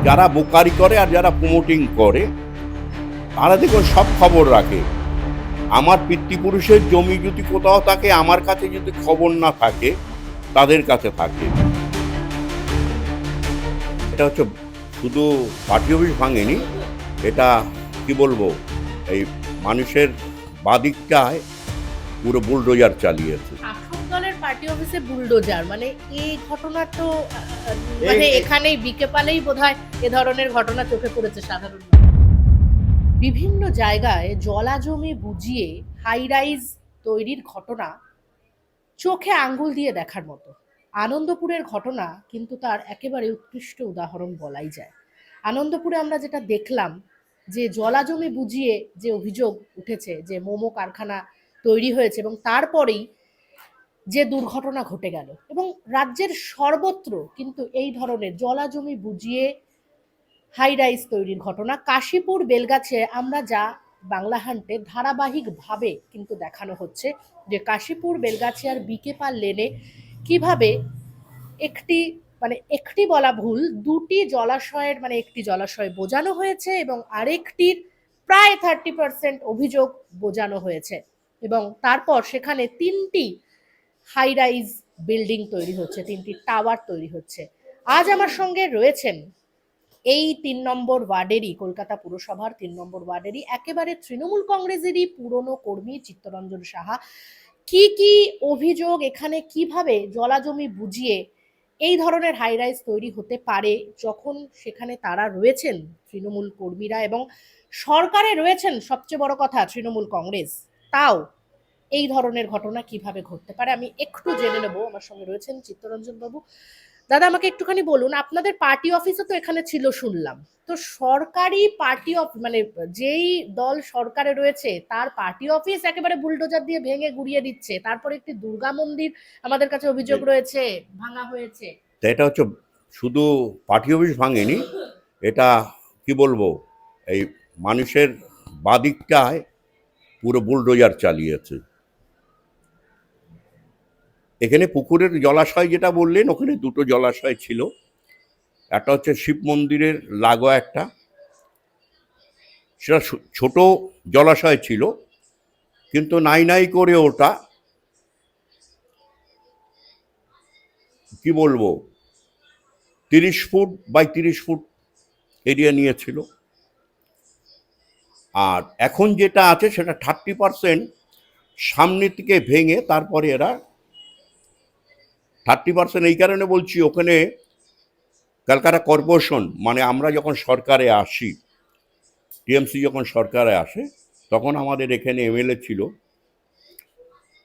যারা বোকারি করে আর যারা প্রমোটিং করে তারা দেখুন সব খবর রাখে। আমার পিতৃপুরুষের জমি যদি কোথাও থাকে, আমার কাছে যদি খবর না থাকে, তাদের কাছে থাকে। এটা হচ্ছে শুধু পার্টি অফিস ভাঙেনি, এটা কি বলবো, এই মানুষের বাদিকটায় পুরো বুলডোজার চালিয়েছে। শাসক দলের পার্টি অফিসে বুলডোজার, মানে এই ঘটনা তো মানে এখানেই বিকে পালেই বোধহয় এ ধরনের ঘটনা চোখে পড়েছে সাধারণ মানুষ। বিভিন্ন জায়গায় জলাজমি বুঝিয়ে হাই রাইজ তৈরির ঘটনা চোখে আঙ্গুল দিয়ে দেখার মতো। আনন্দপুরের ঘটনা কিন্তু তার একেবারে উৎকৃষ্ট উদাহরণ বলাই যায়। আনন্দপুরে আমরা যেটা দেখলাম, যে জলাজমি বুঝিয়ে যে অভিযোগ উঠেছে যে মোমো কারখানা তৈরি হয়েছে এবং তারপরেই যে দুর্ঘটনা ঘটে গেল, এবং রাজ্যের সর্বত্র কিন্তু এই ধরনের জলাজমি বুঝিয়ে হাই রাইজ তৈরির ঘটনা। কাশীপুর বেলগাছে আমরা যা বাংলা হান্টে ধারাবাহিকভাবে কিন্তু দেখানো হচ্ছে যে কাশীপুর বেলগাছিয়ার বিকে পাল লেনে কিভাবে একটি একটি বলা ভুল, দুটি জলাশয়ের একটি জলাশয় বোজানো হয়েছে এবং আরেকটির প্রায় 30% অভিযোগ বোজানো হয়েছে, এবং তারপর সেখানে তিনটি হাই রাইজ বিল্ডিং তৈরি হচ্ছে, তিনটি টাওয়ার তৈরি হচ্ছে। আজ আমার সঙ্গে রয়েছেন এই 3 নম্বর ওয়ার্ডেরই, কলকাতা পুরসভার 3 নম্বর ওয়ার্ডেরই একেবারে তৃণমূল কংগ্রেসেরই পুরনো কর্মী চিত্তরঞ্জন সাহা। কি কি অভিযোগ, এখানে কিভাবে জলাজমি বুঝিয়ে এই ধরনের হাই রাইজ তৈরি হতে পারে যখন সেখানে তারা রয়েছেন তৃণমূল কর্মীরা এবং সরকারে রয়েছেন সবচেয়ে বড় কথা তৃণমূল কংগ্রেস, তাও এই ধরনের ঘটনা কিভাবে ঘটতে পারে আমি একটু জেনে নেব। আমার সঙ্গে রয়েছেন চিত্তরঞ্জন বাবু। দাদা, আমাকে একটুখানি বলুন, আপনাদের পার্টি অফিসও তো এখানে ছিল শুনলাম, তো সরকারি পার্টি অফ যেই দল সরকারে রয়েছে তার পার্টি অফিস একেবারে বুলডোজার দিয়ে ভেঙে গুড়িয়ে দিচ্ছে, তারপরে একটি দুর্গা মন্দির আমাদের কাছে অভিযোগ রয়েছে ভাঙা হয়েছে। তা এটা হচ্ছে শুধু পার্টি অফিস ভাঙেনি, এটা কি বলবো, এই মানুষের বাদিকটায় পুরো বুলডোজার চালিয়েছে। এখানে পুকুরের জলাশয় যেটা বললেন, ওখানে দুটো জলাশয় ছিল। একটা হচ্ছে শিব মন্দিরের লাগোয়া একটা, সেটা ছোট জলাশয় ছিল, কিন্তু নাই নাই করে ওটা কি বলবো 30 ফুট বাই 30 ফুট এরিয়া নিয়েছিল। আর এখন যেটা আছে সেটা 30% সামনের দিকে ভেঙে তারপরে এরা 30% এই কারণে বলছি, ওখানে কলকাতা কর্পোরেশন মানে আমরা যখন সরকারে আসি, টিএমসি যখন সরকারে আসে, তখন আমাদের এখানে এমএলএ ছিল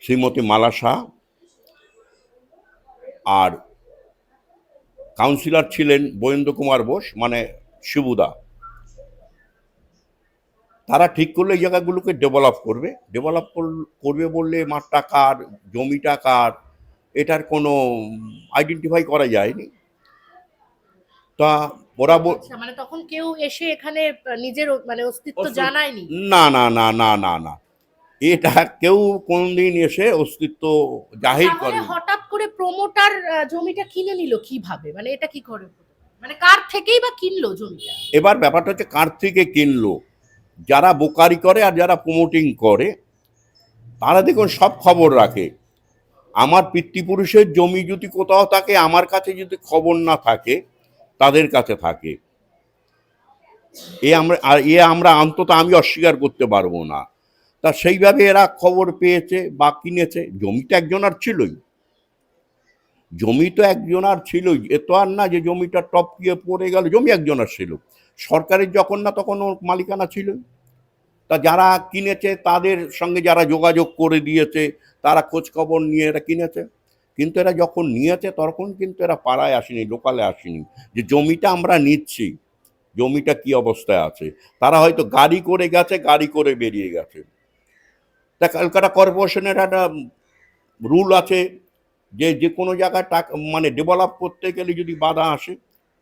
শ্রীমতী মালা শাহ, আর কাউন্সিলর ছিলেন বরেন্দ্র কুমার বোস মানে শিবুদা। তারা ঠিক করলে এই জায়গাগুলোকে ডেভেলপ করবে বললে মাঠটা কার, জমিটা কার, এটার কোনো আইডেন্টিফাই করা যায়নি। তা ওরা তখন কেউ এসে এখানে নিজের অস্তিত্ব জানায়নি। না না না না না না, এটা কেউ কোনদিন এসে অস্তিত্ব জাহির করে। হঠাৎ করে প্রমোটার জমিটা কিনে নিল কিভাবে, এটা কি করে, কার থেকেই বা কিনলো জমিটা? এবার ব্যাপারটা হচ্ছে কার থেকে কিনলো। যারা বোকারি করে আর যারা প্রমোটিং করে তারা দেখুন সব খবর রাখে। আমার পিতৃপুরুষের জমি যদি কোথাও থাকে, আমার কাছে যদি খবর না থাকে, তাদের কাছে থাকে। আমরা অন্তত আমি অস্বীকার করতে পারবো না। তা সেইভাবে এরা খবর পেয়েছে বা কিনেছে। জমিটা একজনার ছিলই, এ তো আর না যে জমিটা টপকিয়ে পড়ে গেল। জমি একজনের ছিল, সরকারের যখন না তখন ওর মালিকানা ছিল। তা যারা কিনেছে তাদের সঙ্গে যারা যোগাযোগ করে দিয়েছে, তারা খোঁজ খবর নিয়ে এরা কিনেছে। কিন্তু এরা যখন নিয়েছে তখন কিন্তু এরা পাড়ায় আসেনি, লোকালে আসেনি যে জমিটা আমরা নিচ্ছি, জমিটা কি অবস্থায় আছে। তারা হয়তো গাড়ি করে গেছে, গাড়ি করে বেরিয়ে গেছে। তা কলকাতা কর্পোরেশনের একটা রুল আছে যে যে কোনো জায়গায় টাকা ডেভেলপ করতে গেলে যদি বাধা আসে,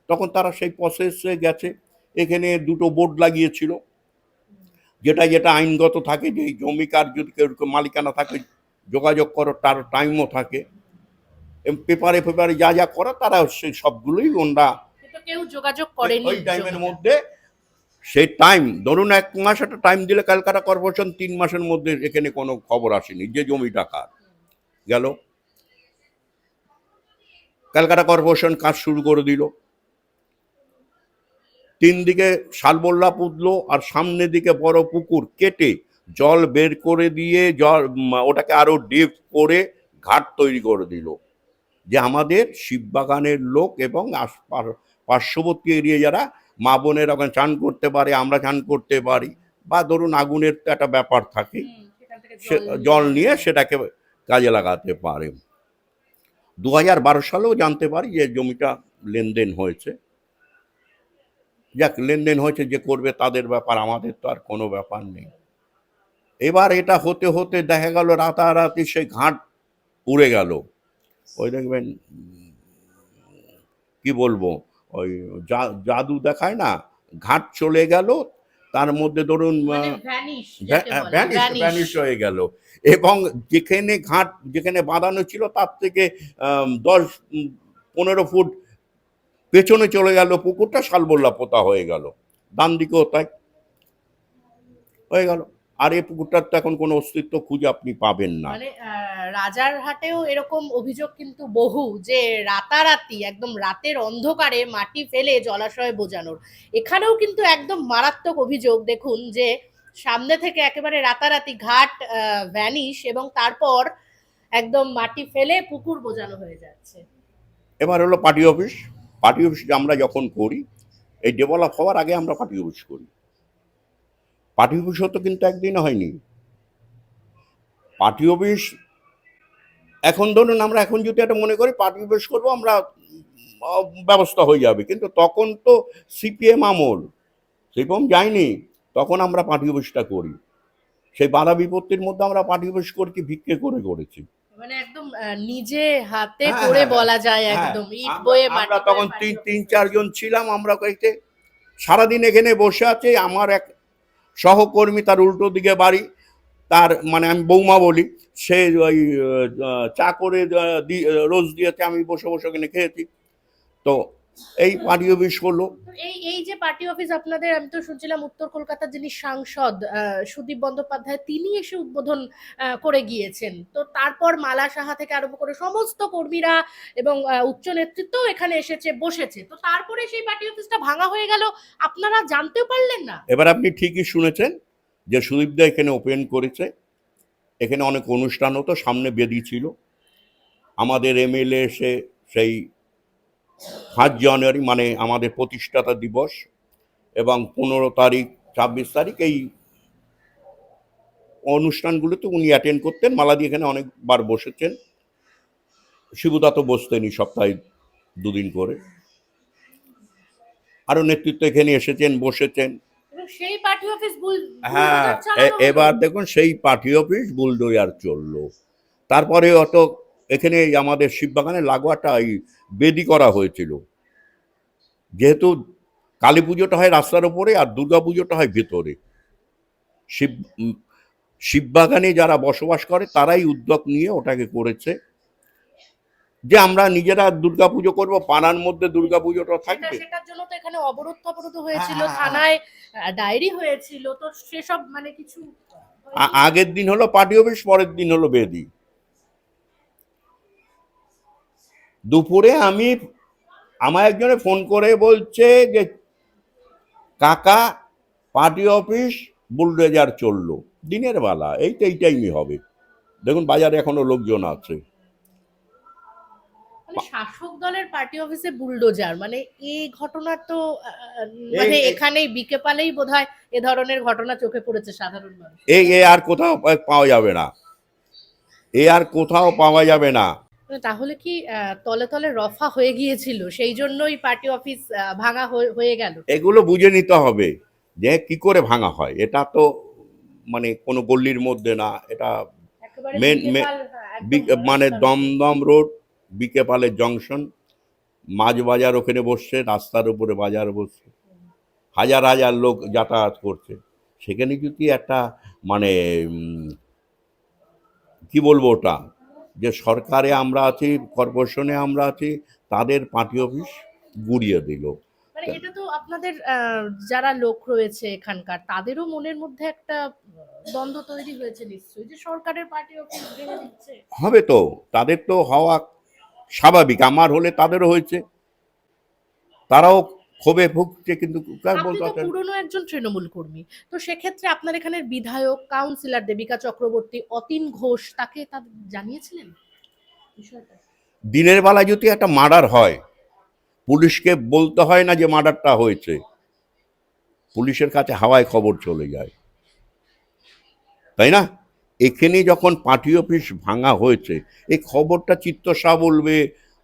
তখন তারা সেই প্রসেসে গেছে। এখানে দুটো বোর্ড লাগিয়েছিল, যেটা যেটা আইনগত থাকে, যে জমিকার যদি কেউ মালিকানা থাকে যোগাযোগ করো, তার টাইমও থাকে, পেপারে যা যা করো তারা সেই সবগুলোই ওনরা কেউ যোগাযোগ করেনি ওই টাইমের জমিটা। মধ্যে সেই টাইম ধরুন 1 মাস একটা টাইম দিলে ক্যালকাটা কর্পোরেশন 3 মাসের মধ্যে এখানে কোনো খবর আসেনি যে জমিটা কার গেল। ক্যালকাটা কর্পোরেশন কাজ শুরু করে দিল, 3 দিকে শালবল্লা পুঁতলো আর সামনের দিকে বড় পুকুর কেটে জল বের করে দিয়ে ওটাকে আরো ডিপ করে ঘাট তৈরি করে দিল, যে আমাদের শিববাগানের লোক এবং পার্শ্ববর্তী এরিয়া যারা মা বোনের ওখানে চান করতে পারে, আমরা চান করতে পারি, বা ধরুন আগুনের তো একটা ব্যাপার থাকে, সেখান থেকে জল নিয়ে সেটাকে কাজে লাগাতে পারে। 2012 সালেও জানতে পারি যে জমিটা লেনদেন হয়েছে। যাক, লেনদেন হয়েছে, যে করবে তাদের ব্যাপার, আমাদের তো আর কোনো ব্যাপার নেই। এবার এটা হতে হতে দেখা গেল রাতারাতি সেই ঘাট উড়ে গেল। ওই দেখবেন কি বলবো, ওই জাদু দেখায় না, ঘাট চলে গেল, তার মধ্যে ধরুন মানে ভ্যানিশ হয়ে গেল, এবং যেখানে বাঁধানো ছিল তার থেকে 10-15 ফুট পেছনে চলে গেল পুকুরটা, শালবল্লা পোতা হয়ে গেল, ডান দিকেও তাই হয়ে গেল। আর এই পুকুরটার তো এখন কোনো অস্তিত্ব খুঁজে আপনি পাবেন না। মানে রাজারহাটেও এরকম অভিযোগ কিন্তু বহু, যে রাতারাতি একদম রাতের অন্ধকারে মাটি ফেলে জলাশয়ে বোঝানোর। এখানেও কিন্তু একদম মারাত্মক অভিযোগ। দেখুন যে সামনে থেকে একেবারে রাতারাতি ঘাট ভ্যানিশ, এবং তারপর একদম মাটি ফেলে পুকুর বোঝানো হয়ে যাচ্ছে। এবার হলো পার্টি অফিস আমরা যখন করি, এই ডেভেলপ হওয়ার আগে আমরা পার্টি অফিস করি। পার্টি অফিস হতো কিন্তু একদিন হয়নি। পার্টি অফিস এখন ধরুন আমরা এখন যদি একটা মনে করি পার্টি অফিস করবো, আমরা ব্যবস্থা হয়ে যাবে, কিন্তু তখন তো সিপিএম আমল, সিপিএম যায়নি, তখন আমরা পার্টি অফিসটা করি। সেই বাধা বিপত্তির মধ্যে আমরা পার্টি অফিস করেছি, ভিক্ষে করে করেছি। মানে একদম নিজে হাতে করে বলা যায়, একদম ইট বয়ে মাটি। আমরা তখন 3-4 জন ছিলাম, আমরা কয়েকটি সারাদিন এখানে বসে আছে। আমার এক সহকর্মী, তার উল্টো দিকে বাড়ি, তার মানে আমি বৌমা বলি, সে ওই চা করে রোজ দিয়েছে, আমি বসে বসে ওখানে খেয়েছি। তো এই পার্টি অফিস হলো। এই যে পার্টি অফিস আপনাদের, আমি তো শুনছিলাম উত্তর কলকাতার যিনি সাংসদ সুদীপ বন্দ্যোপাধ্যায়, তিনি এসে উদ্বোধন করে গিয়েছেন। তো তারপর মালা সাহা থেকে আরম্ভ করে সমস্ত কর্মীরা এবং উচ্চ নেতৃত্ব এখানে এসেছে, বসেছে। তো তারপরে সেই পার্টি অফিসটা ভাঙা হয়ে গেল, আপনারা জানতেও পারলেন না। এবার আপনি ঠিকই শুনেছেন যে সুদীপদা এখানে ওপেন করেছে। এখানে অনেক অনুষ্ঠান হতো, সামনে বেদি ছিল। আমাদের এমএলএ এসে সেই 5 জানুয়ারি মানে আমাদের প্রতিষ্ঠাতা দিবস এবং 15 তারিখ 26 তারিখ এই অনুষ্ঠানগুলোতে উনি অ্যাটেন্ড করতেন। মালা দিয়ে এখানে অনেকবার বসেছেন। শিবুদা তো বসতেনই সপ্তাহে 2 দিন করে। আরো নেতৃত্ব এখানে এসেছেন, বসেছেন। সেই পার্টি অফিস হ্যাঁ, এবার দেখুন সেই পার্টি অফিস বুলডোজার চললো। তারপরে অত এখানে আমাদের শিববাগানে লাগোয়াটা এই বেদি করা হয়েছিল। যেহেতু কালী পুজোটা হয় রাস্তার উপরে আর দুর্গা পুজোটা হয় ভেতরে, শিববাগানে যারা বসবাস করে তারাই উদ্যোগ নিয়ে ওটাকে করেছে, যে আমরা নিজেরা দুর্গাপুজো করব, পাড়ার মধ্যে দুর্গাপুজোটা থাকবে। সেটার জন্য তো এখানে অবরোধ হয়েছিল, থানায় ডায়েরি হয়েছিল। তো সেসব মানে কিছু আগের দিন হলো পার্টি অফিস, পরের দিন হলো বেদি। দুপুরে আমার একজনে ফোন করে বলছে যে কাকা পার্টি অফিস বুলডোজার চললো। দিনের বেলা এই টাইমই হবে। দেখুন বাজারে এখনো লোকজন আছে। শাসক দলের পার্টি অফিসে বুলডোজার, মানে এই ঘটনা তো মানে এখানেই বিকেপালেই বোধহয় এ ধরনের ঘটনা চোখে পড়েছে সাধারণ মানুষ। এই আর কোথাও পাওয়া যাবে না, আর কোথাও পাওয়া যাবে না। তাহলে কি তলে তলে রফা হয়ে গিয়েছিল, সেই জন্যই পার্টি অফিস ভাঙা হয়ে গেল? এগুলো বুঝে নিতে হবে যে কি করে ভাঙা হয়। এটা তো মানে কোনো গল্লির মধ্যে না, এটা মানে দমদম রোড, বিকেপালের জংশন, মাছ বাজার ওখানে বসছে, রাস্তার উপরে বাজার বসছে, হাজার হাজার লোক যাতায়াত করছে। সেখানে যদি একটা মানে কি বলবো, ওটা যে সরকারে আমরা আছি, কর্পোরেশনে আমরা আছি, তাদের পার্টি অফিস গুড়িয়ে দিল। মানে এটা তো আপনাদের যারা লোক রয়েছে এখানকার তাদেরও মনের মধ্যে একটা দ্বন্দ্ব তৈরি হয়েছে নিশ্চয়ই, যে সরকারের পার্টি অফিস ভেঙে দিচ্ছে। হবে তো, তাদের তো হওয়া স্বাভাবিক, আমার হলে তাদেরও হয়েছে, তারাও ক্ষোভে ভুগছে, কিন্তু কার আপনি বলতে তো পারছেন? পুরনো একজন তৃণমূল কর্মী, তো সেক্ষেত্রে আপনার এখানের বিধায়ক, কাউন্সিলর দেবিকা চক্রবর্তী, অতীন ঘোষ, তাকে জানিয়েছিলেন বিষয়টা? দিনের বেলা যদি একটা মার্ডার হয়, পুলিশকে বলতে হয় না যে মার্ডারটা হয়েছে, পুলিশের কাছে হাওয়ায় খবর চলে যায়, তাই না? এখানে যখন পার্টি অফিস ভাঙা হয়েছে, এই খবরটা চিত্তশা বলবে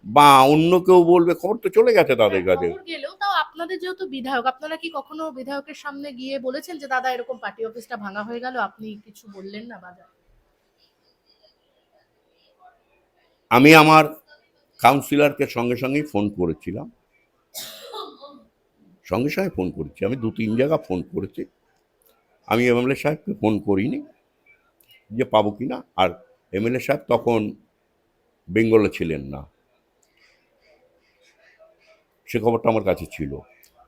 বা অন্য কেউ বলবে, খবর তো চলে গেছে তাদের কাছে। খবর গেলেও তাও আপনাদের যেহেতু বিধায়ক, আপনারা কি কখনো বিধায়কের সামনে গিয়ে বলেছেন যে দাদা এরকম পার্টি অফিসটা ভাঙা হয়ে গেল, আপনি কিছু বললেন না বাজার? আমি আমার কাউন্সিলরকে সঙ্গে সঙ্গেই ফোন করেছিলাম, সঙ্গে সঙ্গে ফোন করেছি, আমি 2-3 জায়গা ফোন করেছি। আমি এমএলএ সাহেবকে ফোন করিনি যে পাবো কিনা, আর এমএলএ সাহেব তখন বেঙ্গলে ছিলেন না, সে খবরটা আমার কাছে ছিল।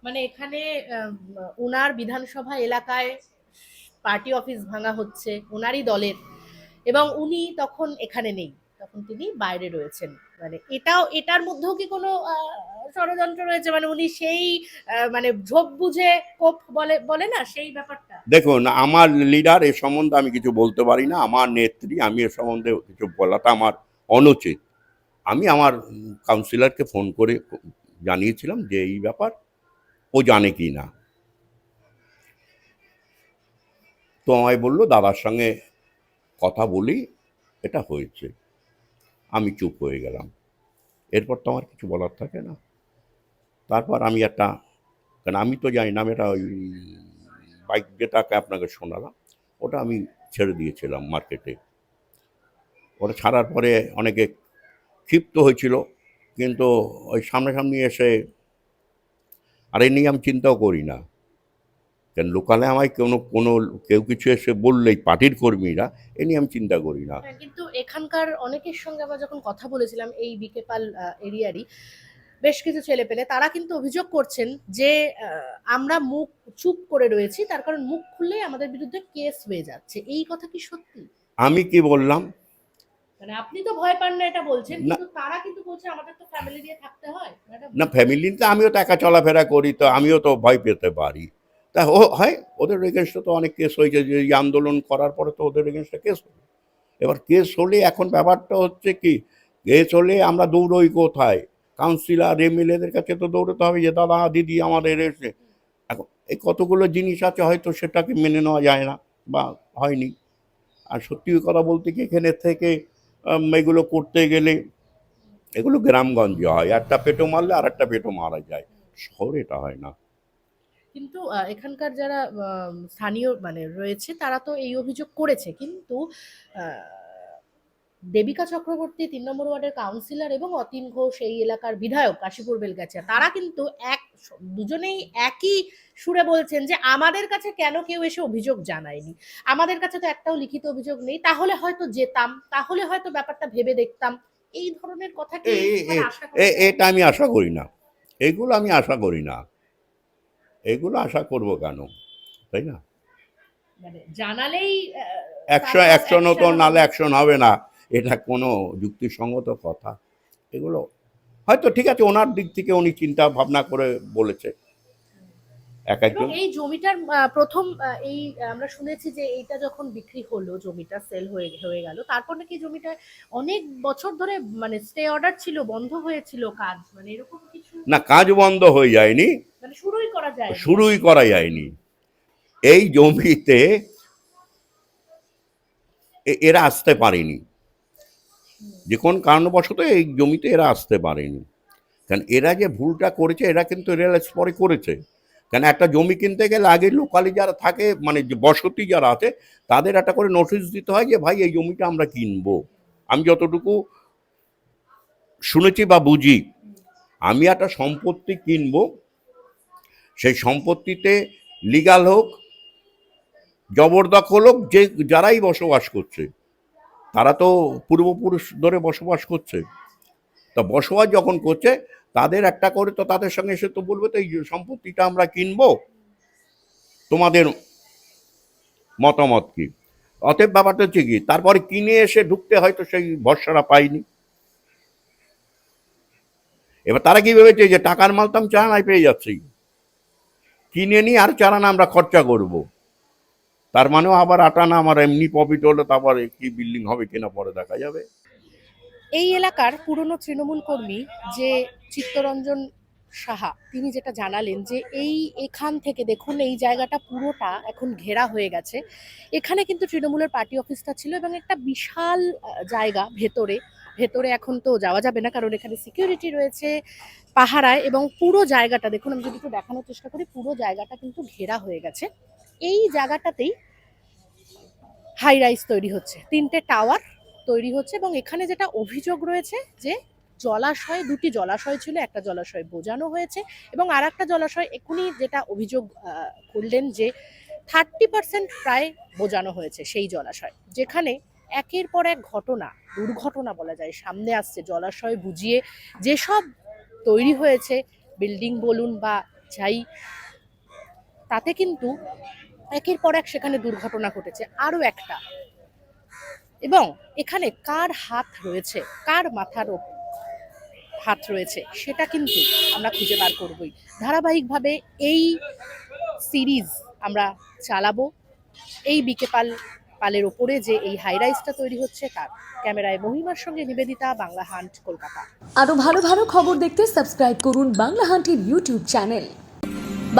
মানে এখানে ওনার বিধানসভা এলাকায় পার্টি অফিস ভাঙা হচ্ছে ওনারই দলের, এবং উনি তখন এখানে নেই, তখন তিনি বাইরে রয়েছেন। মানে এটার মধ্যেও কি কোনো ষড়যন্ত্র রয়েছে? মানে উনি সেই মানে ঝোপ বুঝে কোপ বলে বলে না, সেই ব্যাপারটা? দেখুন, আমার লিডার এ সম্বন্ধে আমি কিছু বলতে পারি না, আমার নেত্রী, আমি এ সম্বন্ধে কিছু বলাটা আমার অনুচিত। আমি আমার কাউন্সিলরকে ফোন করে জানিয়েছিলাম যে এই ব্যাপার, ও জানে কি না। তো আমায় বললো দাদার সঙ্গে কথা বলি এটা হয়েছে। আমি চুপ হয়ে গেলাম, এরপর তো আমার কিছু বলার থাকে না। তারপর আমি একটা, কারণ আমি তো জানি না, আমি এটা ওই বাইক যেটাকে আপনাকে শোনালাম, ওটা আমি ছেড়ে দিয়েছিলাম মার্কেটে। ওটা ছাড়ার পরে অনেকে ক্ষিপ্ত হয়েছিল, কিন্তু ওই সামনাসামনি এসে, আর এ নিয়ে আমি চিন্তাও করি না, কারণ লোকালে আমায় কেউ কিছু এসে বললেই পার্টির কর্মীরা, এ নিয়ে আমি চিন্তা করি না। হ্যাঁ, কিন্তু এখানকার অনেকের সঙ্গে আমরা যখন কথা বলেছিলাম এই বিকেপাল এরিয়ারই বেশ কিছু ছেলেপেলে, তারা কিন্তু অভিযোগ করছেন যে আমরা মুখ চুপ করে রয়েছি, তার কারণ মুখ খুললেই আমাদের বিরুদ্ধে কেস হয়ে যাচ্ছে। এই কথা কি সত্যি? আমি কি বললাম? মানে আপনি তো ভয় পান না এটা বলছেন, না, কিন্তু তারা কিন্তু বলছে আমাদের তো ফ্যামিলি নিয়ে থাকতে হয় ম্যাডাম। না ফ্যামিলিতে আমিও তো একা চলাফেরা করি, তো আমিও তো ভয় পেতে পারি। তা ও হয়, ওদের এগেনস্টে তো অনেক কেস হয়েছে, যে এই আন্দোলন করার পরে তো ওদের এগেনস্টে কেস হলো। এবার কেস হলে এখন ব্যাপারটা হচ্ছে কি, কেস হলে আমরা দৌড়ই কোথায়? কাউন্সিলর এমএলএদের কাছে তো দৌড়তে হবে, যে দাদা দিদি আমাদের এসে। এখন এই কতগুলো জিনিস আছে, হয়তো সেটাকে মেনে নেওয়া যায় না বা হয়নি। আর সত্যি কথা বলতে কি, এখানে থেকে এগুলো করতে গেলে, এগুলো গ্রামগঞ্জে হয়, একটা পেটো মারলে আর একটা পেটো মারা যায়, শহরে এটা হয় না। কিন্তু এখানকার যারা স্থানীয় মানে রয়েছে তারা তো এই অভিযোগ করেছে, কিন্তু আহ, দেবিকা চক্রবর্তী 3 নম্বর ওয়ার্ডের কাউন্সিলর এবং অতীন ঘোষ এই এলাকার বিধায়ক কাশীপুর বেলগাছিয়া, তারা কিন্তু দুজনেই একই সুরে বলছেন যে আমাদের কাছে কেন কেউ এসে অভিযোগ জানায়নি, আমাদের কাছে তো একটাও লিখিত অভিযোগ নেই, তাহলে হয়তো যেতাম, তাহলে হয়তো ব্যাপারটা ভেবে দেখতাম। এই ধরনের কথা কি মানে আশা করা যায়? এটা আমি আশা করি না, এগুলো আমি আশা করি না, এগুলো আশা করব কেন, তাই না? মানে জানালেই অ্যাকশন হতো, নালে অ্যাকশন হবে না, এটা কোনো যুক্তিসঙ্গত কথা? এগুলো হয়তো ঠিক আছে, ওনার দিক থেকে উনি চিন্তা ভাবনা করে বলেছে, এক এবং একজন। এই জমিটার প্রথম এই আমরা শুনেছি যে এইটা যখন বিক্রি হলো, জমিটা সেল হয়ে হয়ে গেল, তারপর নাকি জমিটা অনেক বছর ধরে মানে স্টে অর্ডার ছিল, বন্ধ হয়েছিল কাজ, মানে এরকম কিছু? না, কাজ বন্ধ হয়ে যায়নি, মানে শুরুই করা যায়? শুরুই করা যায়নি। এই জমিতে এরা আসতে পারেনি, যে কোন কারণবশত এই জমিতে এরা আসতে পারেনি। কারণ এরা যে ভুলটা করেছে, এরা কিন্তু রিয়েলাইজ পরে করেছে। কেন, একটা জমি কিনতে গেলে আগে লোকালি যারা থাকে, মানে যে বসতি যারা আছে, তাদের একটা করে নোটিশ দিতে হয় যে ভাই এই জমিটা আমরা কিনবো। আমি যতটুকু শুনেছি বা বুঝি, আমি একটা সম্পত্তি কিনবো, সেই সম্পত্তিতে লিগাল হোক, জবরদখল হোক, যে যারাই বসবাস করছে, তারা তো পূর্বপুরুষ ধরে বসবাস করছে, তা বসবাস যখন করছে, তাদের একটা করে তো তাদের সঙ্গে এসে তো বলবে তো এই যে সম্পত্তিটা আমরা কিনবো, তোমাদের মতামত কি। অতএব ব্যাপারটা হচ্ছে কি, তারপরে কিনে এসে ঢুকতে হয়তো সেই ভরসাটা পাইনি। এবার তারা কি ভেবেছে যে টাকার মাল তো আমি চারানায় পেয়ে যাচ্ছি, কিনে নিয়ে আর চারানা আমরা খরচা করব, তার মানেও আবার আটানা আমার এমনি প্রফিট হলো, তারপরে কি বিল্ডিং হবে কিনা পরে দেখা যাবে। এই এলাকার পুরনো তৃণমূল কর্মী যে চিত্তরঞ্জন সাহা, তিনি যেটা জানালেন যে এখান থেকে দেখুন এই জায়গাটা পুরোটা এখন ঘেরা হয়ে গেছে। এখানে কিন্তু তৃণমূলের পার্টি অফিসটা ছিল এবং একটা বিশাল জায়গা ভেতরে ভেতরে এখন তো যাওয়া যাবে না, কারণ এখানে সিকিউরিটি রয়েছে পাহারায়, এবং পুরো জায়গাটা দেখুন, আমি যদি একটু দেখানোর চেষ্টা করি, পুরো জায়গাটা কিন্তু ঘেরা হয়ে গেছে। এই জায়গাটাতেই হাই রাইজ তৈরি হচ্ছে, 3টে টাওয়ার তৈরি হচ্ছে, এবং এখানে যেটা অভিযোগ রয়েছে যে জলাশয়, 2টি জলাশয় ছিল, একটা জলাশয় বোজানো হয়েছে এবং আর একটা জলাশয় এখনই যেটা অভিযোগ করলেন যে 30% প্রায় বোজানো হয়েছে সেই জলাশয়, যেখানে একের পর এক ঘটনা, দুর্ঘটনা বলা যায়, সামনে আসছে। জলাশয় বুঝিয়ে যেসব তৈরি হয়েছে, বিল্ডিং বলুন বা যাই, তাতে কিন্তু একের পর এক সেখানে দুর্ঘটনা ঘটেছে। আরও একটা, এবং এখানে কার হাত রয়েছে, কার মাথার হাত রয়েছে, সেটা কিন্তু আমরা খুঁজে বার করবই। ধারাবাহিকভাবে এই সিরিজ আমরা চালাবো এই পালের ওপরে যে এই হাইরাইজটা তৈরি হচ্ছে তার। ক্যামেরায় মহিমার সঙ্গে নিবেদিতা, বাংলা হান্ট, কলকাতা। আরো ভালো ভালো খবর দেখতে সাবস্ক্রাইব করুন বাংলা হান্টের ইউটিউব চ্যানেল।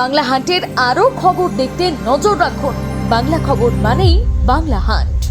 বাংলা হান্টের আরো খবর দেখতে নজর রাখুন। বাংলা খবর মানেই বাংলা হান্ট।